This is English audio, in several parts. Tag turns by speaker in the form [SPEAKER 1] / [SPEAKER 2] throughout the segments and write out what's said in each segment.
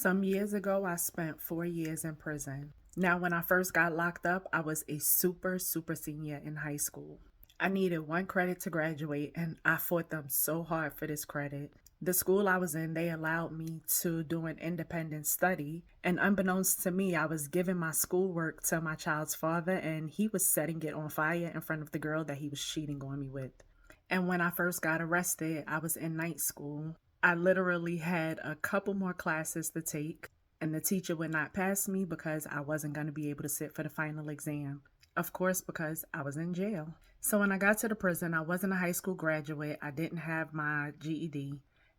[SPEAKER 1] Some years ago, I spent 4 years in prison. Now, when I first got locked up, I was a super senior in high school. I needed one credit to graduate, and I fought them so hard for this credit. The school I was in, they allowed me to do an independent study, and unbeknownst to me, I was giving my schoolwork to my child's father, and he was setting it on fire in front of the girl that he was cheating on me with. And when I first got arrested, I was in night school. I literally had a couple more classes to take, and the teacher would not pass me because I wasn't going to be able to sit for the final exam. Of course, because I was in jail. So when I got to the prison, I wasn't a high school graduate. I didn't have my GED.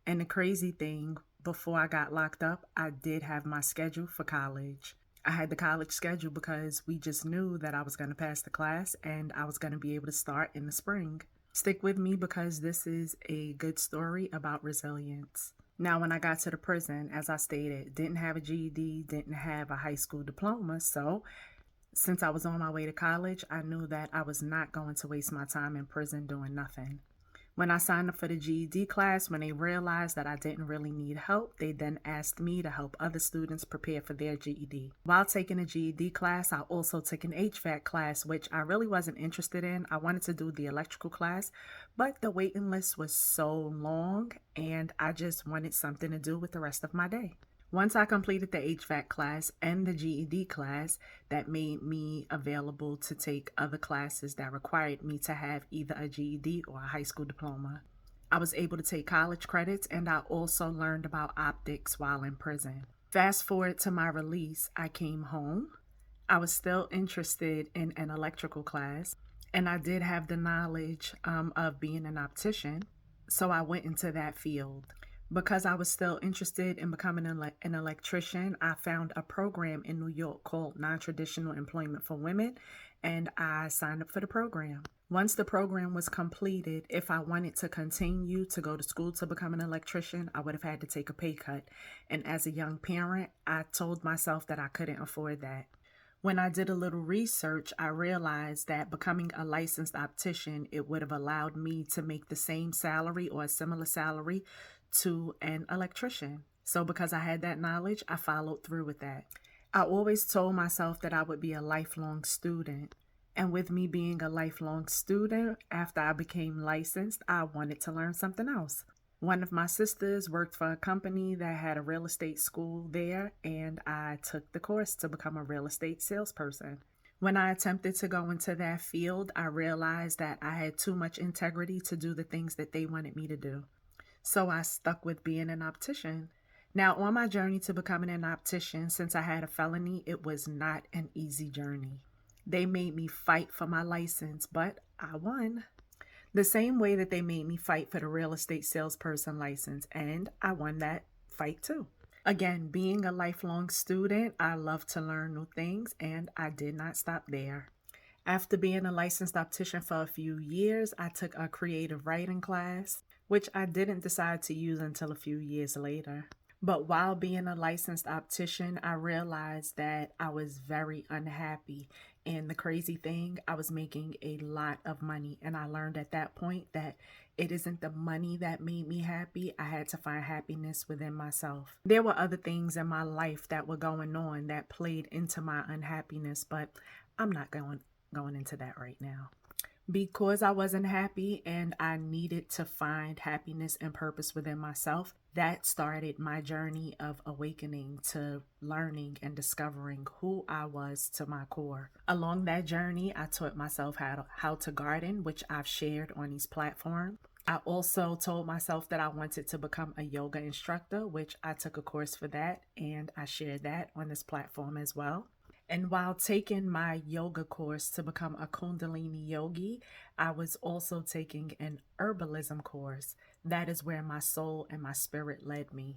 [SPEAKER 1] And the crazy thing, before I got locked up, I did have my schedule for college. I had the college schedule because we just knew that I was going to pass the class and I was going to be able to start in the spring. Stick with me because this is a good story about resilience. Now, when I got to the prison, as I stated, didn't have a GED, didn't have a high school diploma. So since I was on my way to college, I knew that I was not going to waste my time in prison doing nothing. When I signed up for the GED class, when they realized that I didn't really need help, they then asked me to help other students prepare for their GED. While taking a GED class, I also took an HVAC class, which I really wasn't interested in. I wanted to do the electrical class, but the waiting list was so long and I just wanted something to do with the rest of my day. Once I completed the HVAC class and the GED class, that made me available to take other classes that required me to have either a GED or a high school diploma. I was able to take college credits and I also learned about optics while in prison. Fast forward to my release, I came home. I was still interested in an electrical class and I did have the knowledge of being an optician, so I went into that field. Because I was still interested in becoming an electrician, I found a program in New York called Non-Traditional Employment for Women, and I signed up for the program. Once the program was completed, if I wanted to continue to go to school to become an electrician, I would have had to take a pay cut. And as a young parent, I told myself that I couldn't afford that. When I did a little research, I realized that becoming a licensed optician, it would have allowed me to make the same salary or a similar salary to an electrician. So because I had that knowledge, I followed through with that. I always told myself that I would be a lifelong student. And with me being a lifelong student, after I became licensed, I wanted to learn something else. One of my sisters worked for a company that had a real estate school there, and I took the course to become a real estate salesperson. When I attempted to go into that field, I realized that I had too much integrity to do the things that they wanted me to do. So I stuck with being an optician. Now, on my journey to becoming an optician, since I had a felony, it was not an easy journey. They made me fight for my license, but I won. The same way that they made me fight for the real estate salesperson license, and I won that fight too. Again, being a lifelong student, I love to learn new things, and I did not stop there. After being a licensed optician for a few years, I took a creative writing class, which I didn't decide to use until a few years later. But while being a licensed optician, I realized that I was very unhappy. And the crazy thing, I was making a lot of money. And I learned at that point that it isn't the money that made me happy. I had to find happiness within myself. There were other things in my life that were going on that played into my unhappiness, but I'm not going into that right now. Because I wasn't happy and I needed to find happiness and purpose within myself, that started my journey of awakening to learning and discovering who I was to my core. Along that journey, I taught myself how to garden, which I've shared on these platforms. I also told myself that I wanted to become a yoga instructor, which I took a course for that, and I shared that on this platform as well. And while taking my yoga course to become a Kundalini yogi, I was also taking an herbalism course. That is where my soul and my spirit led me.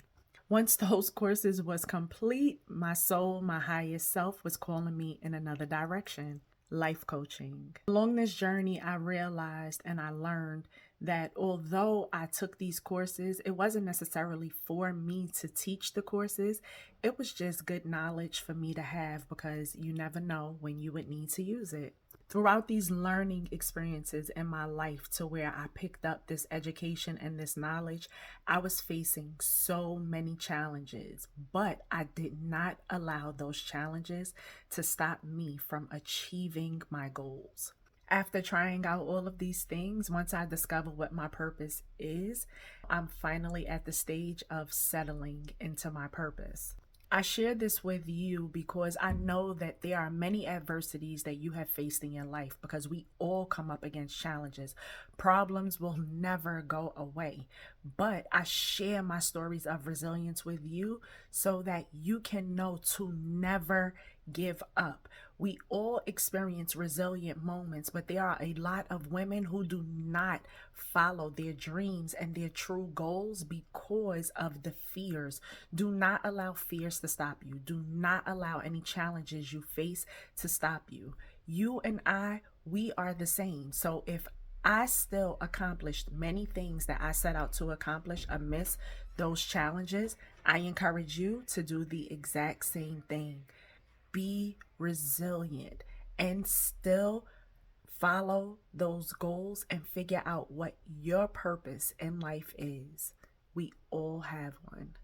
[SPEAKER 1] Once those courses was complete, my soul, my highest self, was calling me in another direction, life coaching. Along this journey, I realized and I learned that although I took these courses, it wasn't necessarily for me to teach the courses. It was just good knowledge for me to have because you never know when you would need to use it. Throughout these learning experiences in my life to where I picked up this education and this knowledge, I was facing so many challenges, but I did not allow those challenges to stop me from achieving my goals. After trying out all of these things, once I discover what my purpose is, I'm finally at the stage of settling into my purpose. I share this with you because I know that there are many adversities that you have faced in your life because we all come up against challenges. Problems will never go away. But I share my stories of resilience with you so that you can know to never give up. We all experience resilient moments, but there are a lot of women who do not follow their dreams and their true goals because of the fears. Do not allow fears to stop you. Do not allow any challenges you face to stop you. You and I, we are the same. So if I still accomplished many things that I set out to accomplish amidst those challenges, I encourage you to do the exact same thing. Be resilient and still follow those goals and figure out what your purpose in life is. We all have one.